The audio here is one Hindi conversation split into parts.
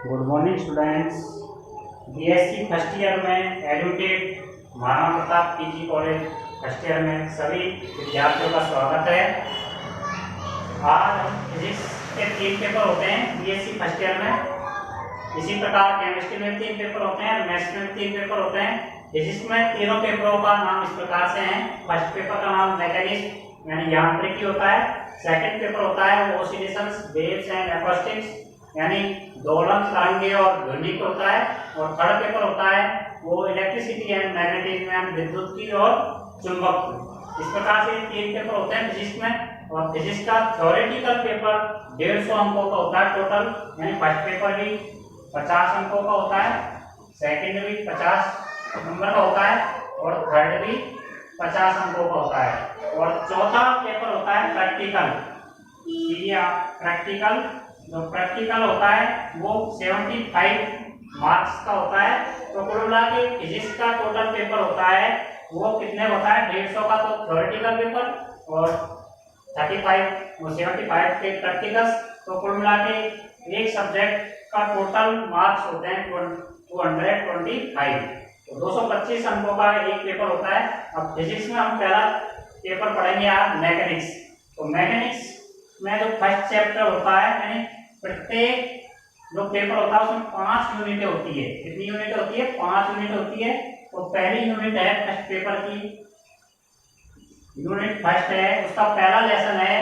Good morning students. BSc first year में advocate Maharana Pratap PG college first year में सभी विद्यार्थियों का स्वागत है। आज फिजिक्स के 3 पेपर होते हैं बीएससी फर्स्ट ईयर में। इसी प्रकार केमिस्ट्री में 3 पेपर होते हैं, मैथ्स में 3 पेपर होते हैं। फिजिक्स में तीनों पेपरों का नाम इस प्रकार से है। फर्स्ट पेपर का नाम मैकेनिक्स यानी यांत्रिकी होता है। सेकंड पेपर होता है ऑसिलेशंस, वेव्स एंड एकॉस्टिक्स यानी दोलन, तरंगे और ध्वनिक होता है। और थर्ड पेपर होता है वो इलेक्ट्रिसिटी एंड मैग्नेटिज्म यानी विद्युत की और चुंबक। इस प्रकार से 3 पेपर होते हैं फिजिक्स में। और फिजिक्स का थ्योरेटिकल पेपर 150 अंकों का होता है टोटल, यानी फर्स्ट पेपर भी 50 अंकों का होता है, सेकंड भी 50 नंबर का होता है और थर्ड भी 50 अंकों का होता है। और चौथा पेपर होता है प्रैक्टिकल। प्रैक्टिकल जो प्रैक्टिकल होता है वो 75 मार्क्स का होता है। तो कुल मिला के फिजिक्स का टोटल पेपर होता है वो कितने होता है 150 का तो थ्योरेटिकल पेपर और 75 के प्रैक्टिकल्स। तो कुल मिला के एक सब्जेक्ट का टोटल मार्क्स होते हैं 225। तो 225 अंकों का एक पेपर होता है। अब फिजिक्स में हम पहला पेपर पढ़ेंगे आज मैकेनिक्स। तो मैकेनिक्स में जो फर्स्ट चैप्टर होता है यानी प्रत्येक जो पेपर होता है उसमें 5 यूनिटें होती है। कितनी यूनिट होती है? 5 यूनिट होती है। तो पहली यूनिट है फर्स्ट पेपर की, यूनिट फर्स्ट है, उसका पहला लेसन है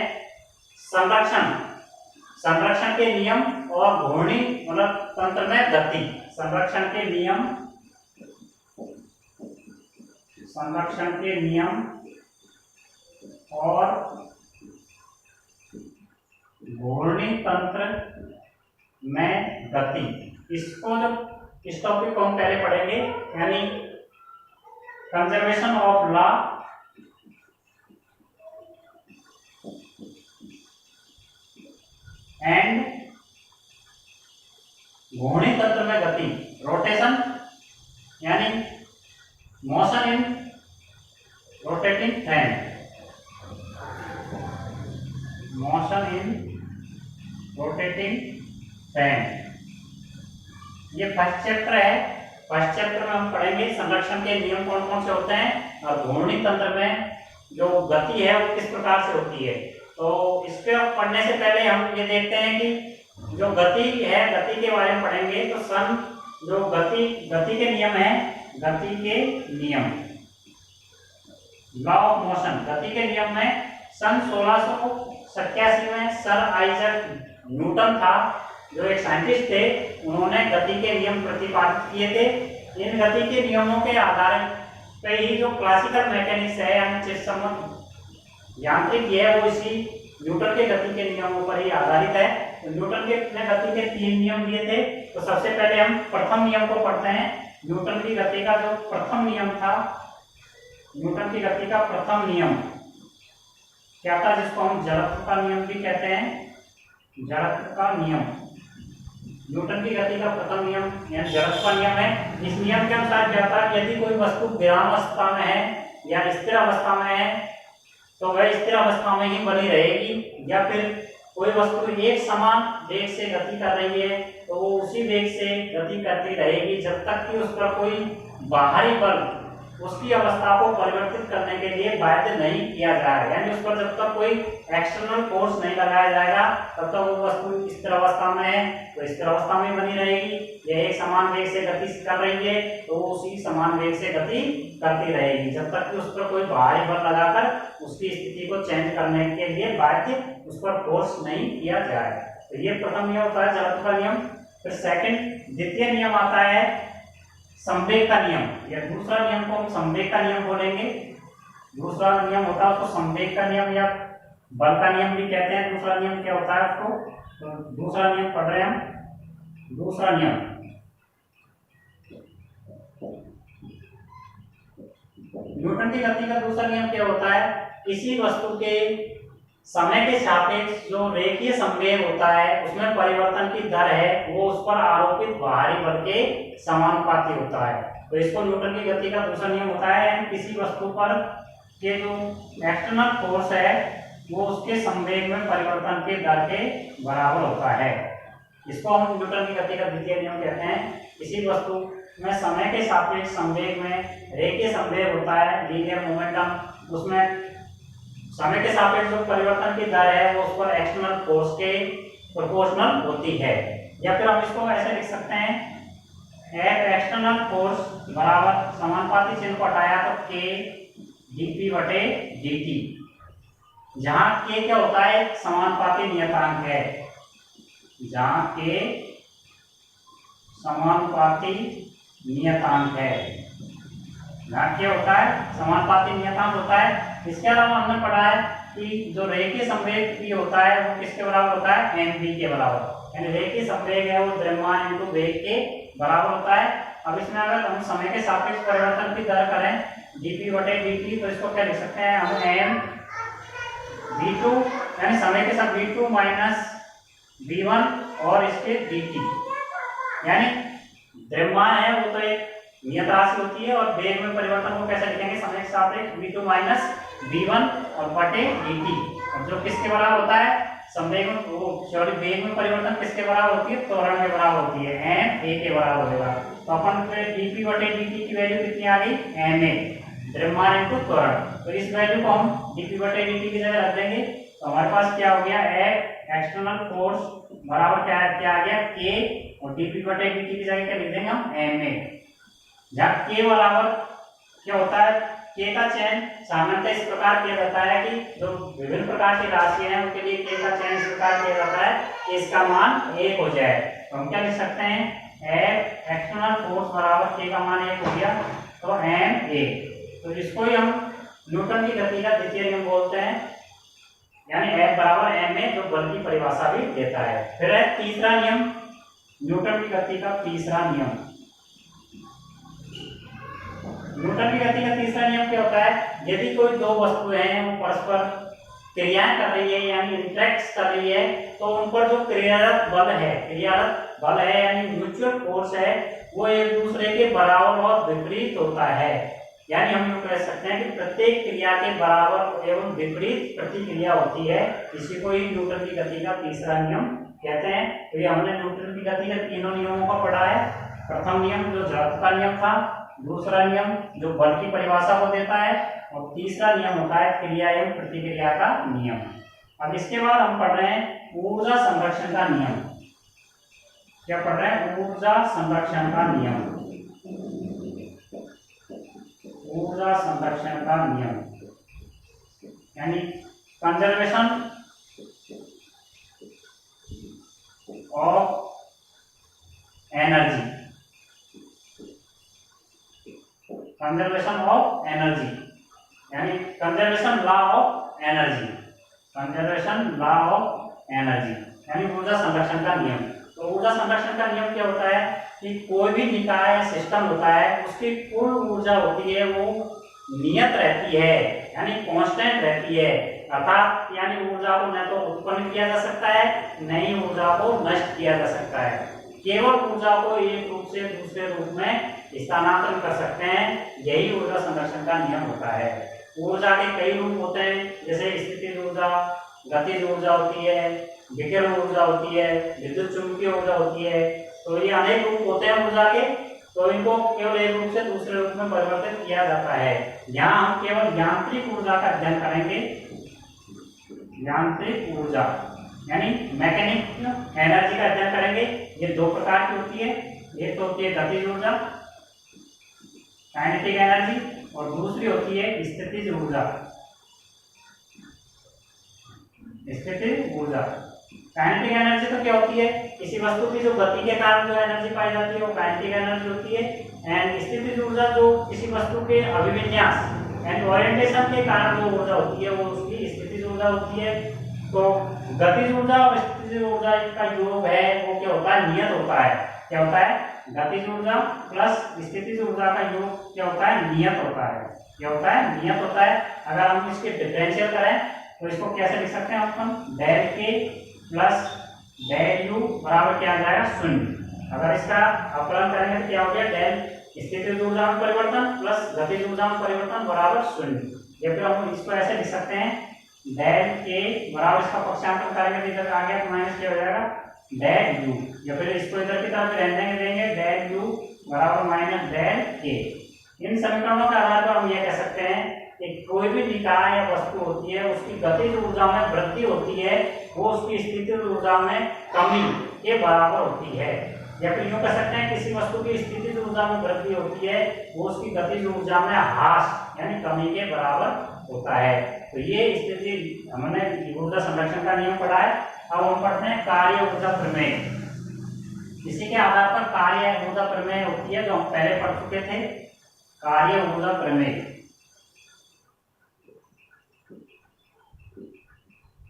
संरक्षण। संरक्षण के नियम और घूर्णी मतलब तंत्र में गति। संरक्षण के नियम, संरक्षण के नियम और घूर्णी तंत्र में गति। इसको जो इस टॉपिक को हम पहले पढ़ेंगे यानी कंजर्वेशन ऑफ लॉ एंड घूर्णी तंत्र में गति। रोटेशन यानी motion in rotating fan, motion in rotating fan. ये फर्स्ट चैप्टर है। फर्स्ट चैप्टर में हम पढ़ेंगे संरक्षण के नियम कौन कौन से होते हैं और घूर्णी तंत्र में जो गति है वो किस प्रकार से होती है। तो इसके पढ़ने से पहले हम ये देखते हैं कि जो गति है, गति के बारे में पढ़ेंगे। तो जो गति के नियम है, गति के नियम, लॉ ऑफ मोशन, गति के नियम में सन 1687 में सर आइजैक न्यूटन था जो एक साइंटिस्ट थे। उन्होंने गति के नियम प्रतिपादित किए थे। इन गति के नियमों के आधार पे ही जो क्लासिकल मैकेनिक्स है यानी चित्त यांत्रिकी है वो इसी न्यूटन के गति के नियमों पर ही आधारित है। तो न्यूटन के गति के 3 नियम दिए थे। तो सबसे पहले हम प्रथम नियम को पढ़ते हैं। न्यूटन की गति का जो प्रथम नियम था, न्यूटन की गति का प्रथम नियम क्या था, जिसको हम जड़त्व का नियम भी कहते हैं। जड़त्व का नियम न्यूटन की गति का प्रथम नियम यानी जड़त्व का नियम है। इस नियम के अनुसार क्या था, यदि कोई वस्तु विरामावस्था में है या स्थिर अवस्था में है तो वह स्थिर अवस्था में ही बनी रहेगी, या फिर कोई वस्तु एक समान वेग से गति कर रही है तो वो उसी वेग से गति करती रहेगी जब तक कि उस पर कोई बाहरी बल उसकी अवस्था को परिवर्तित करने के लिए बाध्य नहीं किया जाए। यानी उस पर जब तक कोई एक्सटर्नल फोर्स नहीं लगाया जाएगा तब तक वो वस्तु स्थिर अवस्था में है तो स्थिर अवस्था में बनी रहेगी। यह एक समान वेग से गति कर रही है तो वो उसी समान वेग से गति करती रहेगी जब तक कि उस पर कोई बाहरी बल लगाकर उसकी स्थिति को चेंज करने के लिए बाध्य उस पर फोर्स नहीं किया जाए। तो ये प्रथम नियम होता है जड़त्व का नियम। फिर द्वितीय नियम आता है संवेग का नियम, या दूसरा नियम को हम संवेग का नियम बोलेंगे। दूसरा नियम होता है उसको संवेग का नियम या बल का नियम भी कहते हैं। दूसरा नियम क्या होता है उसको, तो दूसरा नियम पढ़ रहे हैं हम। दूसरा नियम न्यूटन की गति का दूसरा नियम क्या होता है, किसी वस्तु के समय के सापेक्ष जो रेखीय संवेग होता है उसमें परिवर्तन की दर है वो उस पर आरोपित बाहरी बल के समानुपाती होता है। तो इसको न्यूटन की गति का दूसरा नियम होता है, यानी किसी वस्तु पर के जो एक्सटर्नल फोर्स है वो उसके संवेग में परिवर्तन के दर के बराबर होता है। इसको हम न्यूटन की गति का द्वितीय नियम कहते हैं। किसी वस्तु में समय के सापेक्ष संवेग में रेखीय संवेग होता है, लीनियर मोमेंटम, उसमें समय के सापेक्ष जो परिवर्तन की दर है वो उस पर एक्सटर्नल फोर्स के प्रोपोर्शनल होती है। या फिर हम इसको ऐसे लिख सकते हैं, एफ एक्सटर्नल फोर्स बराबर समानुपाती चिन्ह को हटाया तो k dp बटे dt, जहां k क्या होता है, एक समानुपाती नियतांक है, जहां k समानुपाती नियतांक है, जहां क्या होता है, समानुपाती नियतांक होता है। इसके अलावा हमने पढ़ा है कि जो रेखीय संवेग भी होता है वो किसके बराबर होता है, mv के बराबर, यानी रेखीय संवेग है वो द्रव्यमान इनटू वेग के बराबर होता है। अब इसमें अगर हम समय के सापेक्ष परिवर्तन की दर करें dp बटे dt, तो इसको क्या लिख सकते हैं हम, m v2, यानी समय के साथ v2 माइनस v1 और इसके dt, यानी द्रव्यमान है वो तो एक नियत राशि होती है, और वेग में परिवर्तन को कैसे लिखेंगे, समय के सापेक्ष v2 माइनस v1 और बटे dt, और जो किसके बराबर होता है, संवेग में वेग में परिवर्तन किसके बराबर होती है, त्वरण के बराबर होती है, m a के बराबर होगा। तो अपन dp बटे dt की वैल्यू कितनी आ गई, ma, द्रव्यमान इनटू त्वरण। तो इस वैल्यू को हम dp बटे dt की जगह रख देंगे, तो हमारे पास क्या हो गया, एक्सटर्नल फोर्स बराबर क्या आ गया, k, और dp बटे dt की जगह क्या लिख देंगे हम, ma, जहाँ k बराबर क्या होता है, k का चयन सामान्यतः इस प्रकार किया जाता है कि जो विभिन्न प्रकार की राशि हैं उनके लिए k का चयन इस प्रकार किया जाता है कि इसका मान 1 हो जाए। तो हम क्या लिख सकते हैं, F एक्सटर्नल फोर्स बराबर k का मान 1 हो गया, तो ma, तो इसको ही हम न्यूटन की गति का द्वितीय नियम बोलते हैं, यानी F बराबर ma, जो बल की परिभाषा भी देता है। फिर है तीसरा नियम, न्यूटन की गति का तीसरा नियम। न्यूटन की गति का तीसरा नियम क्या होता है, यदि कोई दो वस्तुएं हैं वो परस्पर क्रियाएं कर रही है यानी इंटरेक्ट कर रही है, तो उन पर जो क्रियारत बल है यानी म्यूचुअल फोर्स है, वो एक दूसरे के बराबर और विपरीत होता है। यानी हम यूँ कह सकते हैं कि प्रत्येक क्रिया के बराबर एवं विपरीत प्रतिक्रिया होती है, इसी को ही न्यूटन की गति का तीसरा नियम कहते हैं। तो ये हमने न्यूटन की गति के तीनों नियमों का पढ़ा है। प्रथम नियम जो जड़त्व का नियम था, दूसरा नियम जो बल की परिभाषा को देता है, और तीसरा नियम होता है क्रिया एवं प्रतिक्रिया का नियम। अब इसके बाद हम पढ़ रहे हैं ऊर्जा संरक्षण का नियम। क्या पढ़ रहे हैं, ऊर्जा संरक्षण का नियम, ऊर्जा संरक्षण का नियम, यानी conservation of energy, conservation of energy, यानी conservation law of energy, conservation law of energy, यानी ऊर्जा संरक्षण का नियम। तो ऊर्जा संरक्षण का नियम क्या होता है कि कोई भी निकाय सिस्टम होता है उसकी कुल ऊर्जा होती है वो नियत रहती है, यानी कांस्टेंट रहती है, अर्थात यानी ऊर्जा को न तो उत्पन्न किया जा सकता है न ही ऊर्जा को नष्ट किया जा सकता है, केवल ऊर्जा को एक रूप से दूसरे रूप में स्थानांतरण कर सकते हैं, यही ऊर्जा संरक्षण का नियम होता है। ऊर्जा के कई रूप होते हैं, जैसे स्थितिज ऊर्जा, गतिज ऊर्जा होती है, विकिरण ऊर्जा होती है, विद्युत चुंबकीय ऊर्जा होती है। तो ये अनेक रूप होते हैं ऊर्जा के, तो इनको केवल एक रूप से दूसरे रूप में परिवर्तित किया जाता है। यहाँ हम केवल यांत्रिक ऊर्जा का अध्ययन करेंगे, यांत्रिक ऊर्जा यानी मैकेनिक एनर्जी का अध्ययन करेंगे। ये दो प्रकार की होती है, एक तो होती है गतिज ऊर्जा काइनेटिक एनर्जी, और दूसरी होती है स्थितिज ऊर्जा, स्थितिज ऊर्जा। काइनेटिक एनर्जी तो क्या होती है, किसी वस्तु की जो गति के कारण जो एनर्जी पाई जाती है वो काइनेटिक एनर्जी होती है। एंड स्थितिज ऊर्जा जो किसी वस्तु के अभिविन्यास एंड ओरिएंटेशन के कारण जो ऊर्जा होती है वो उसकी स्थितिज ऊर्जा होती है। तो गतिज ऊर्जा और स्थितिज ऊर्जा का योग है वो क्या होता है, नियत होता है। क्या होता है, गतिज ऊर्जा प्लस स्थितिज ऊर्जा का योग क्या होता है, नियत होता है। क्या होता है, नियत होता है। अगर हम इसके डिफरेंशियल करें तो इसको कैसे लिख सकते हैं अपन, डेल के प्लस डेल यू बराबर क्या आ जाएगा, 0। अगर इसका अपकलन करेंगे तो क्या हो गया, डेल स्थितिज ऊर्जा में परिवर्तन प्लस गतिज ऊर्जा में परिवर्तन बराबर 0। या फिर हम इसको ऐसे लिख सकते हैं, डेल के बराबर इसका पक्षांतर करेंगे तो इधर आ गया तो माइनस क्या हो जाएगा, डेल यू, या फिर इसको इधर की तरफ रहने देंगे डेल यू बराबर माइनस डेल के। इन समीकरणों के आधार पर हम ये कह सकते हैं कि कोई भी निकाय या वस्तु होती है उसकी गतिज ऊर्जा में वृद्धि होती है, वो उसकी स्थितिज ऊर्जा में कमी के बराबर होती है। या फिर यूं कह सकते हैं किसी वस्तु की स्थितिज ऊर्जा में वृद्धि होती है, वो उसकी गतिज ऊर्जा में ह्रास यानी कमी के बराबर होता है। तो ये स्थिति हमने ऊर्जा संरक्षण का नियम पढ़ा है। अब हम पढ़ते हैं कार्य ऊर्जा प्रमेय। इसी के आधार पर कार्य ऊर्जा प्रमेय होती है जो हम पहले पढ़ चुके थे। कार्य ऊर्जा प्रमेय,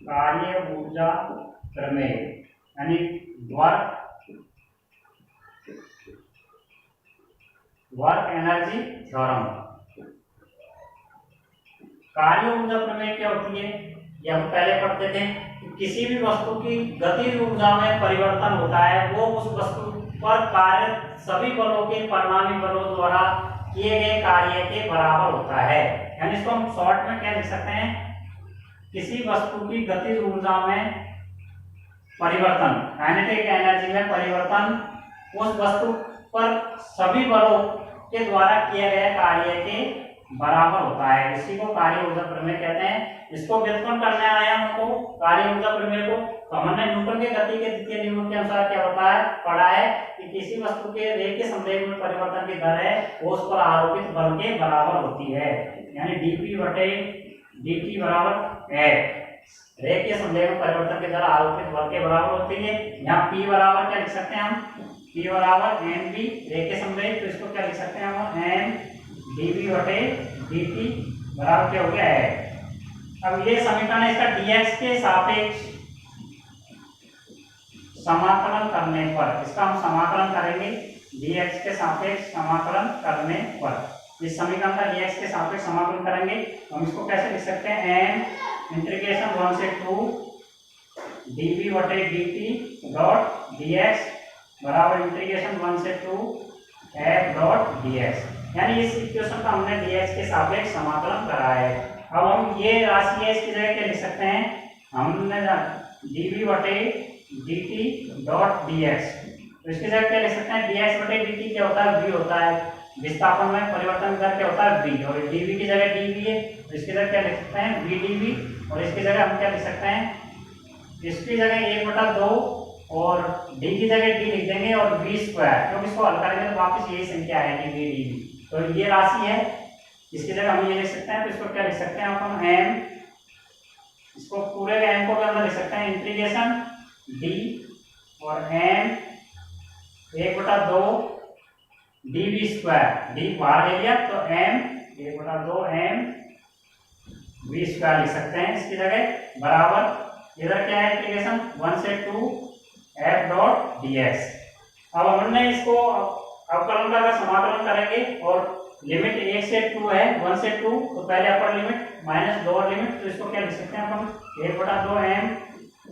कार्य ऊर्जा प्रमेय यानी वर्क एनर्जी थ्योरम। कार्य ऊर्जा प्रमेय क्या होती है, ये हम पहले पढ़ते थे कि किसी भी वस्तु की गतिज ऊर्जा में परिवर्तन होता है, वो उस वस्तु पर कार्य सभी बलों के परिणामी बलों द्वारा किए गए कार्य के बराबर होता है। यानी इसको हम शॉर्ट में क्या लिख सकते हैं, किसी वस्तु की गतिज ऊर्जा में परिवर्तन, काइनेटिक एनर्जी में परिवर्तन उस वस्तु पर सभी बलों के द्वारा किए गए कार्य के बराबर होता है। इसी को कार्य ऊर्जा प्रमेय कहते हैं। इसको व्युत्पन्न करने आया हमको कार्य ऊर्जा प्रमेय को, तो हमने न्यूटन के गति के द्वितीय नियम के अनुसार क्या होता है पढ़ा है कि किसी वस्तु के रेखीय संवेग में परिवर्तन की दर है वो उस पर आरोपित बल के बराबर होती है। यानी dp बटे dt बराबर f, रेखीय संवेग में परिवर्तन की दर आरोपित बल के बराबर होती है। यहाँ p बराबर क्या लिख सकते हैं हम, p बराबर mv रेखीय संवेग, तो इसको क्या लिख सकते हैं हम m dv बटे dt बराबर क्या हो गया है। अब ये समीकरण है, इसका dx के सापेक्ष समाकलन करने पर, इसका हम समाकलन करेंगे dx के सापेक्ष समाकलन करने पर। इस समीकरण का dx के सापेक्ष समाकलन करेंगे, हम इसको कैसे लिख सकते हैं, m इंटीग्रेशन 1 से 2 dv बटे dt डॉट dx बराबर इंटीग्रेशन 1 से 2 f डॉट dx। यानी इस इक्वेशन का हमने dx के सापेक्ष समाकलन करा है। अब हम ये राशि है इसकी जगह क्या लिख सकते हैं, हमने dv बटे dt डॉट dx, तो इसकी जगह क्या लिख सकते हैं, dx बटे dt क्या होता है, v होता है, विस्थापन में परिवर्तन दर क्या होता है v, और dv की जगह dv है, तो इसकी जगह क्या लिख सकते हैं v dv, और इसकी जगह हम क्या लिख सकते हैं, इसकी जगह 1/2 और d की जगह d लिख देंगे और v स्क्वायर, क्योंकि इसको हल करेंगे तो वापस यही संख्या आएगी v dv, तो ये राशि है, इसकी जगह हम ये लिख सकते हैं, तो इसको क्या लिख सकते हैं अपन m, इसको पूरे m को अंदर लिख सकते हैं इंटीग्रेशन d और m 1/2 dv स्क्वायर, d बाहर ले लिया तो m 1/2 m v स्क्वायर लिख सकते हैं इसकी जगह बराबर, इधर क्या है इंटीग्रेशन 1 से 2 f डॉट dx। अब हमने इसको अवकलन का समाकलन करेंगे और लिमिट 1 से 2 है, 1 से 2 तो पहले upper limit minus lower limit, तो इसको क्या लिख सकते हैं अपन 1/2 m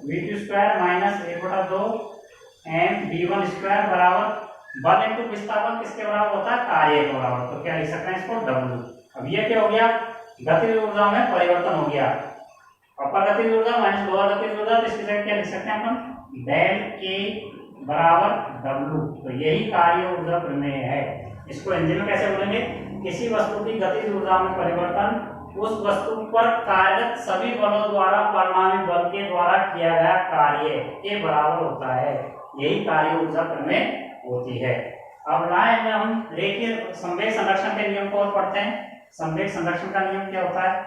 v2 square minus 1/2 m v1 square बराबर बल इंटू विस्थापन किसके बराबर होता है, कार्य के बराबर, तो क्या लिख सकते हैं इसको w। अब ये क्या हो गया, गतिज ऊर्जा में परिवर्तन हो गया, अपर गतिज ऊर्जा माइनस लोअर गतिज ऊर्जा, तो इसकी जगह क्या लिख सकते हैं अपन डेल k बराबर w, तो यही कार्य ऊर्जा प्रमेय है। इसको हिंदी में कैसे बोलेंगे, किसी वस्तु की गतिज ऊर्जा में परिवर्तन उस वस्तु पर कार्यरत सभी बलों द्वारा परिणामी बल के द्वारा किया गया कार्य के बराबर होता है, यही कार्य ऊर्जा प्रमेय होती है। अब लाइन में हम रेखीय संवेग संरक्षण के नियम को और पढ़ते हैं। संवेग संरक्षण का नियम क्या होता है,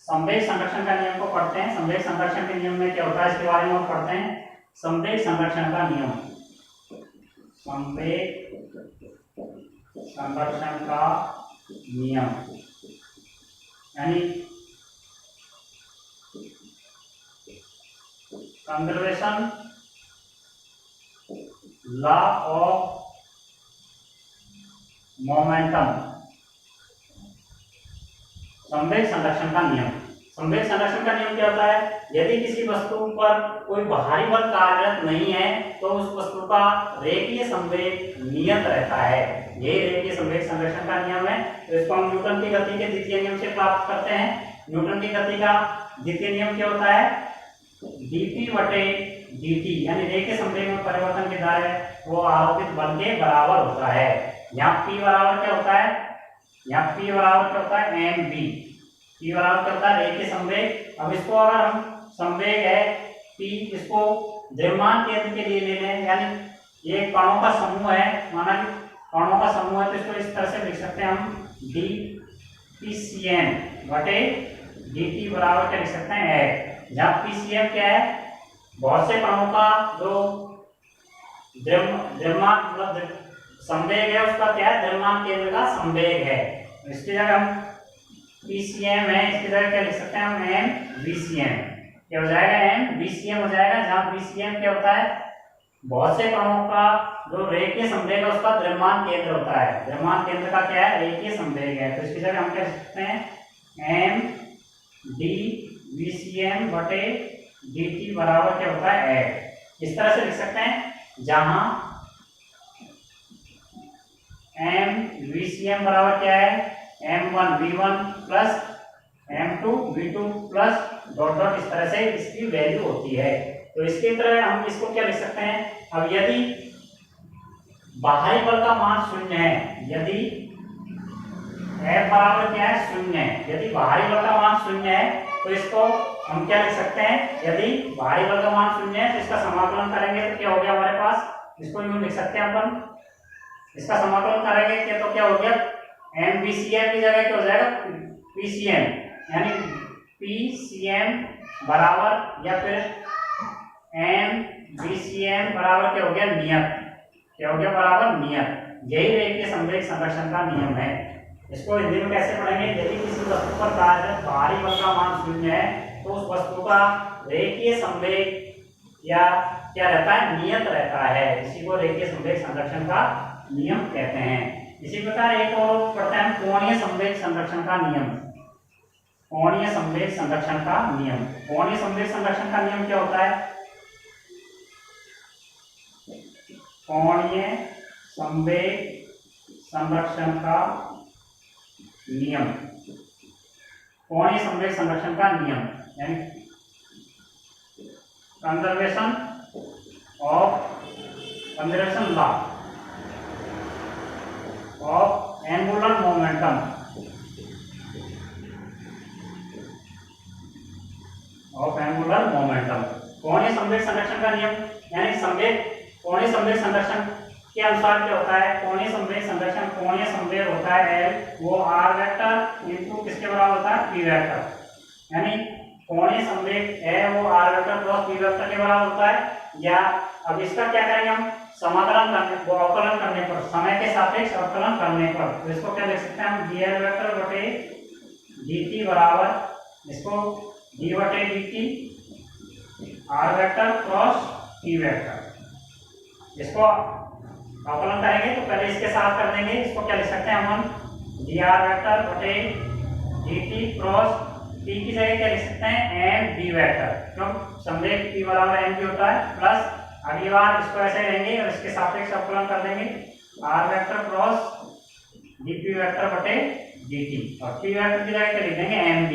संवेग संरक्षण का नियम को पढ़ते हैं। संवेग संरक्षण के नियम में क्या होता है इसके बारे में और पढ़ते हैं। संवेग संरक्षण का नियम, संवेग संरक्षण का नियम यानी कंजर्वेशन लॉ ऑफ मोमेंटम, संवेग संरक्षण का नियम। संवेग संरक्षण का नियम क्या होता है, यदि किसी वस्तु पर कोई बाहरी बल कार्यरत नहीं है तो उस वस्तु का रेखीय संवेग नियत रहता है, यही रेखीय संवेग संरक्षण का नियम है। तो इसको हम न्यूटन की गति के द्वितीय नियम से प्राप्त करते हैं। न्यूटन की गति का द्वितीय नियम क्या होता है, dp बटे डी टी, यानी रे के संवेग में परिवर्तन के द्वारा वो आरोपित बल के बराबर होता है। यहाँ P बराबर क्या होता है, यहाँ P बराबर क्या होता है, एम बी। P बराबर क्या होता है, रे के संवेग। अब इसको अगर हम संवेग है P, इसको द्रव्यमान केंद्र के लिए ले लें, यानी ये कणों का समूह है, माना कि कणों का समूह है, तो इसको इस तरह से लिख सकते हैं हम डी पी सी एम बटे डी टी बराबर क्या लिख सकते हैं, है। जहाँ पी सी एम क्या है, बहुत से कणों का जो द्रव्यमान मतलब संवेग है उसका क्या है, द्रव्यमान केंद्र का संवेग है। इसकी जगह हम पीसीएम है, इसकी जगह क्या लिख सकते हैं हम, एम बीसीएम। क्या हो जाएगा, एम बीसीएम हो जाएगा। जहाँ बीसीएम क्या होता है, बहुत से कणों का जो रेखीय संवेग है उसका द्रव्यमान केंद्र होता है। द्रव्यमान केंद्र का क्या है, रेखीय संवेग है। तो इसकी जगह हम क्या लिख सकते हैं, एम डी बीसीएम बटे डी टी बराबर क्या होता है, इस तरह से लिख सकते हैं। जहां एम वीसीएम बराबर क्या है, m1 v1 plus m2 v2 plus dot dot, इस तरह से इसकी वैल्यू होती है। तो इसके तरह हम इसको क्या लिख सकते हैं, अब यदि बाहरी बल का मान शून्य है, यदि F बराबर क्या है, शून्य है, यदि बाहरी बल का मान शून्य है तो इसको हम क्या लिख सकते हैं, यदि बाहरी बल का मान शून्य है तो इसका समाकलन करेंगे तो क्या हो गया हमारे पास, इसको यूं लिख सकते हैं अपन, इसका समाकलन करेंगे क्या, तो क्या हो गया, एम बी सी एम की जगह क्या हो जाएगा, पी सी एम, यानी पी सी एम बराबर या फिर एम बी सी एम बराबर क्या हो गया, नियत। क्या हो गया, बराबर नियत। यही रेखीय संवेग संरक्षण का नियम है। इसको हिंदी में कैसे पढ़ेंगे, यदि किसी वस्तु पर कार्य बाहरी बल का मान शून्य है तो उस वस्तु का रेखीय संवेग या क्या रहता है, नियत रहता है। इसी को रेखीय संवेग संरक्षण का नियम कहते हैं। इसी प्रकार एक और पढ़ते हैं, कोणीय संवेग संरक्षण का नियम। कोणीय संवेग संरक्षण का नियम, कोणीय संवेग संरक्षण का नियम क्या होता है, कोणीय संवेग संरक्षण का नियम, कोणीय संवेग संरक्षण का नियम यानी conservation law of angular momentum, कोणीय संवेग संरक्षण का नियम यानी संवेग, कोणीय संवेग संरक्षण के अनुसार क्या होता है, कोणीय संवेग संरक्षण, कोणीय संवेग होता है L, वो r वेक्टर इनटू किसके बराबर होता है, p वेक्टर। यानी कोणीय संवेग है वो r vector cross p vector के बराबर होता है। या अब इसका क्या करेंगे हम, समाकलन करने, अवकलन करने पर, समय के सापेक्ष अवकलन करने पर, तो इसको क्या लिख सकते हैं हम, dl वेक्टर बटे dt बराबर, इसको d बटे dt r vector cross p vector. इसको अवकलन करेंगे तो पहले इसके साथ कर देंगे, इसको क्या लिख सकते हैं हम, dr वेक्टर बटे dt क्रॉस p की जगह क्या लिख सकते हैं, m d वेक्टर, क्यों, संवेग p बराबर m d होता है, प्लस अगली बार इसको ऐसे लेंगे और इसके सापेक्ष अवकलन कर देंगे, r vector cross dp vector बटे dt, और p वेक्टर की जगह क्या लिख देंगे, m d,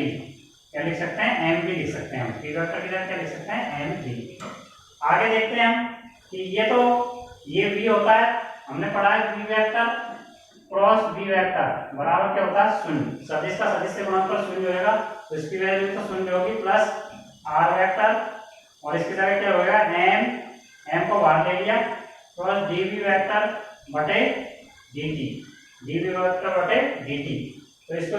क्या लिख सकते हैं, m d लिख सकते हैं हम, p वेक्टर की जगह क्या लिख सकते हैं, m d। आगे देखते हैं हम कि ये तो ये v होता है, हमने पढ़ा है v vector cross v vector बराबर क्या होता है, शून्य। सदिश का सदिश से गुणनफल शून्य होगा तो इसकी वैल्यू तो शून्य होगी, प्लस r वेक्टर और इसकी जगह क्या होगा, m को बाहर ले लिया, क्रॉस dv वेक्टर बटे dt, dv वेक्टर बटे dt। तो इसको